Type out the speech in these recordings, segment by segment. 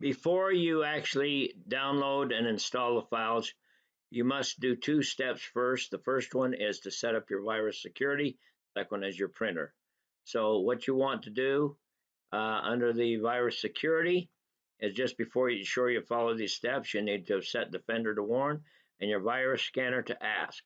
Before you actually download and install the files, you must do two steps first. The first one is to set up your virus security. The second one is your printer. So what you want to do under the virus security is just before you sure you follow these steps, you need to set Defender to warn and your virus scanner to ask.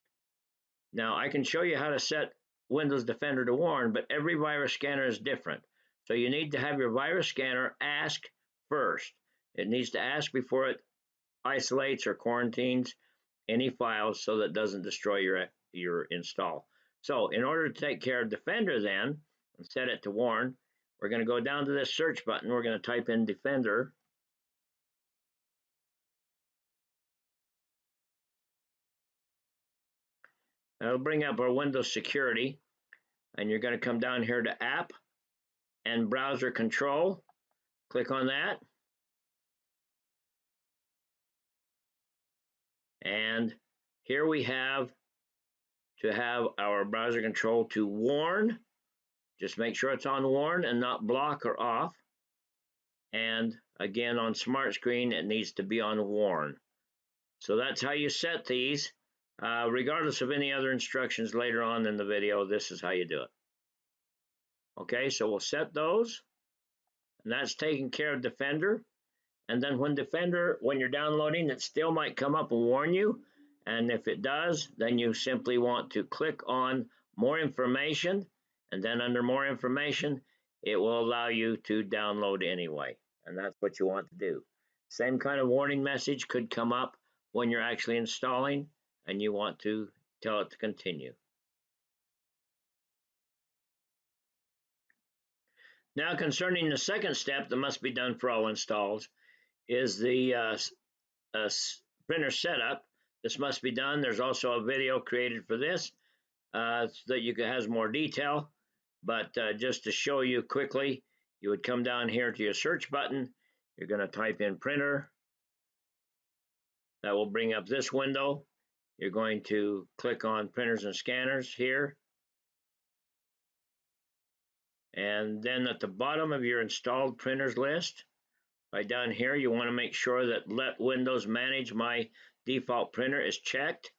Now I can show you how to set Windows Defender to warn, but every virus scanner is different. So you need to have your virus scanner ask first. It needs to ask before it isolates or quarantines any files so that it doesn't destroy your install. So in order to take care of Defender then, and set it to warn, we're going to go down to this search button. We're going to type in Defender. That'll bring up our Windows Security. And you're going to come down here to App and Browser Control. Click on that. And here we have to have our browser control to warn. Just make sure it's on warn and not block or off. And again, on Smart Screen, it needs to be on warn. So that's how you set these. Regardless of any other instructions later on in the video, this is how you do it. Okay, so we'll set those. And that's taking care of Defender. And then when you're downloading, it still might come up and warn you. And if it does, then you simply want to click on More Information. And then under More Information, it will allow you to download anyway. And that's what you want to do. Same kind of warning message could come up when you're actually installing and you want to tell it to continue. Now concerning the second step that must be done for all installs is the printer setup. This must be done. There's also a video created for this so that has more detail. But just to show you quickly, you would come down here to your search button. You're going to type in printer. That will bring up this window. You're going to click on printers and scanners here. And then at the bottom of your installed printers list, right down here, you want to make sure that Let Windows Manage My Default Printer is checked.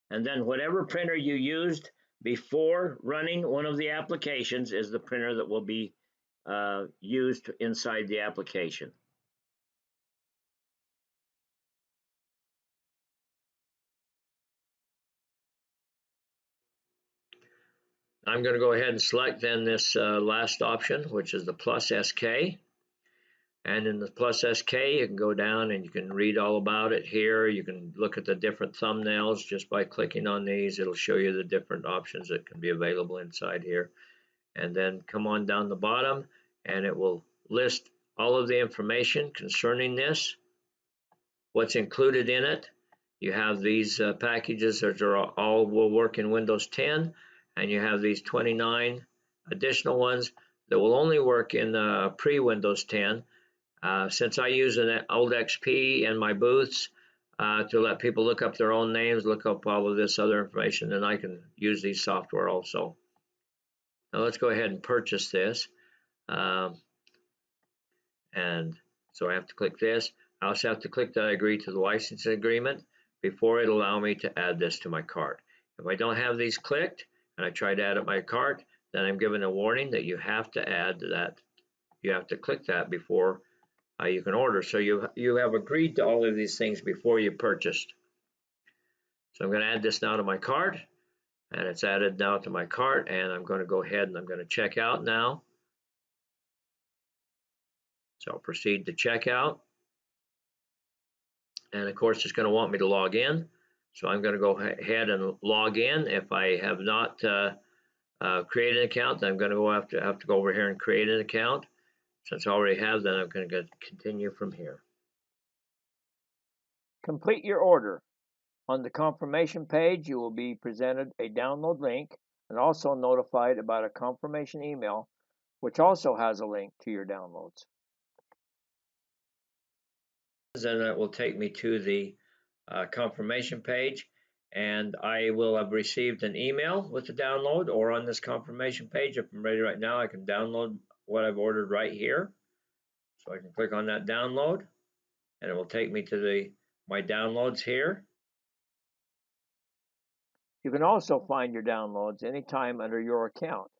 And then whatever printer you used before running one of the applications is the printer that will be used inside the application. I'm going to go ahead and select then this last option, which is the plus SK. And in the plus SK, you can go down and you can read all about it here. You can look at the different thumbnails just by clicking on these. It'll show you the different options that can be available inside here. And then come on down the bottom and it will list all of the information concerning this, what's included in it. You have these packages that are all will work in Windows 10, and you have these 29 additional ones that will only work in pre-Windows 10. Since I use an old XP in my booths to let people look up their own names, look up all of this other information, then I can use these software also. Now let's go ahead and purchase this. And so I have to click this. I also have to click that I agree to the licensing agreement before it allow me to add this to my cart. If I don't have these clicked and I try to add it to my cart, then I'm given a warning that you have to add that. You have to click that before you can order. So you have agreed to all of these things before you purchased. So I'm going to add this now to my cart, and it's added now to my cart, and I'm going to go ahead and I'm going to check out now. So I'll proceed to checkout. And of course, it's going to want me to log in. So I'm going to go ahead and log in. If I have not created an account, then I'm going to have to go over here and create an account. Since I already have, then I'm going to continue from here. Complete your order. On the confirmation page, you will be presented a download link and also notified about a confirmation email, which also has a link to your downloads. Then it will take me to the confirmation page, and I will have received an email with the download, or on this confirmation page, if I'm ready right now, I can download what I've ordered right here. So I can click on that download. and it will take me to my downloads here. You can also find your downloads anytime under your account.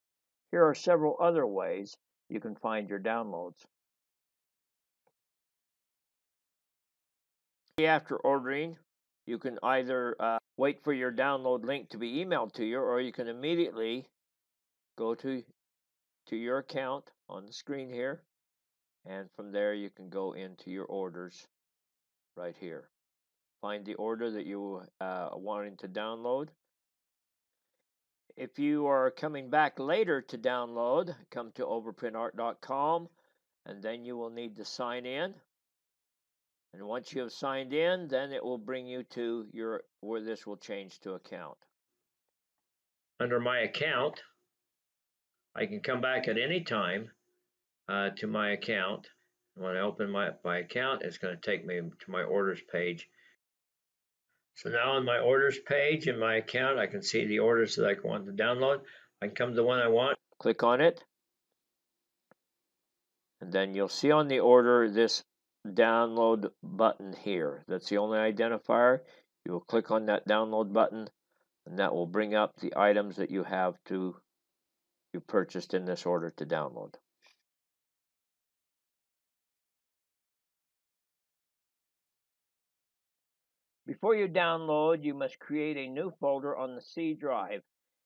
Here are several other ways you can find your downloads. After ordering, you can either wait for your download link to be emailed to you, or you can immediately go to your account on the screen here, and from there you can go into your orders right here. Find the order that you wanting to download. If you are coming back later to download, come to overprintart.com, and then you will need to sign in. And once you have signed in, then it will bring you to where this will change to account. Under my account, I can come back at any time to my account. When I open my account, it's going to take me to my orders page. So now on my orders page in my account, I can see the orders that I want to download. I can come to the one I want. Click on it. And then you'll see on the order this download button here. That's the only identifier. You will click on that download button, and that will bring up the items that you purchased in this order to download. Before you download, you must create a new folder on the C drive.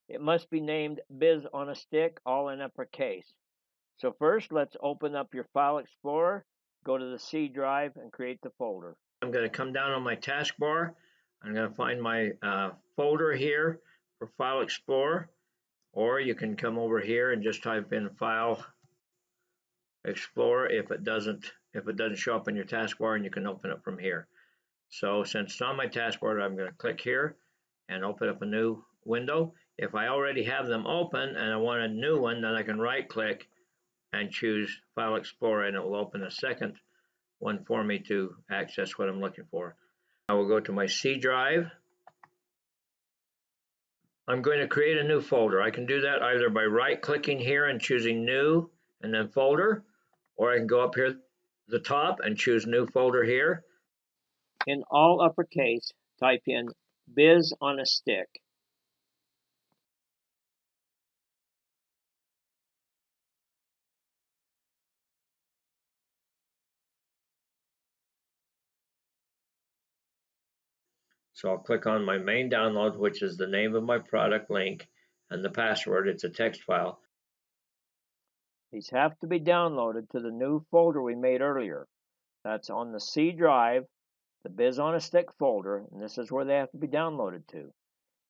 It must be named BIZONASTICK, all in uppercase. So first, let's open up your File Explorer, go to the C drive, and create the folder. I'm going to come down on my taskbar. I'm going to find my folder here for File Explorer, or you can come over here and just type in File Explorer if it doesn't show up in your taskbar, and you can open it from here. So since it's on my taskbar, I'm going to click here and open up a new window. If I already have them open and I want a new one, then I can right click and choose File Explorer, and it will open a second one for me to access what I'm looking for. I will go to my C drive. I'm going to create a new folder. I can do that either by right clicking here and choosing new and then folder, or I can go up here at the top and choose new folder here. In all uppercase, type in BIZONASTICK. So I'll click on my main download, which is the name of my product link and the password. It's a text file. These have to be downloaded to the new folder we made earlier. That's on the C drive, the BIZONASTICK folder, and this is where they have to be downloaded to.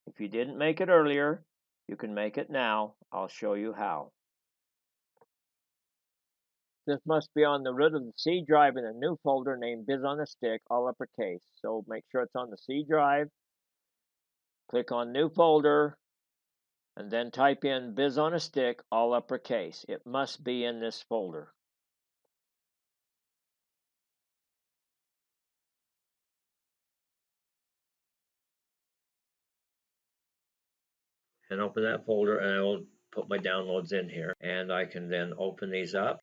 If you didn't make it earlier, you can make it now. I'll show you how. This must be on the root of the C drive in a new folder named BIZONASTICK, all uppercase. So make sure it's on the C drive. Click on New Folder, and then type in BIZONASTICK, all uppercase. It must be in this folder. And open that folder, and I will put my downloads in here, and I can then open these up.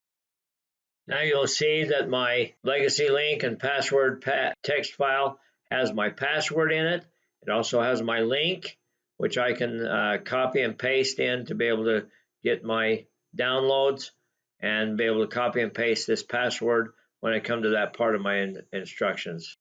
Now you'll see that my legacy link and password text file has my password in it. It also has my link, which I can copy and paste in to be able to get my downloads and be able to copy and paste this password when I come to that part of my instructions.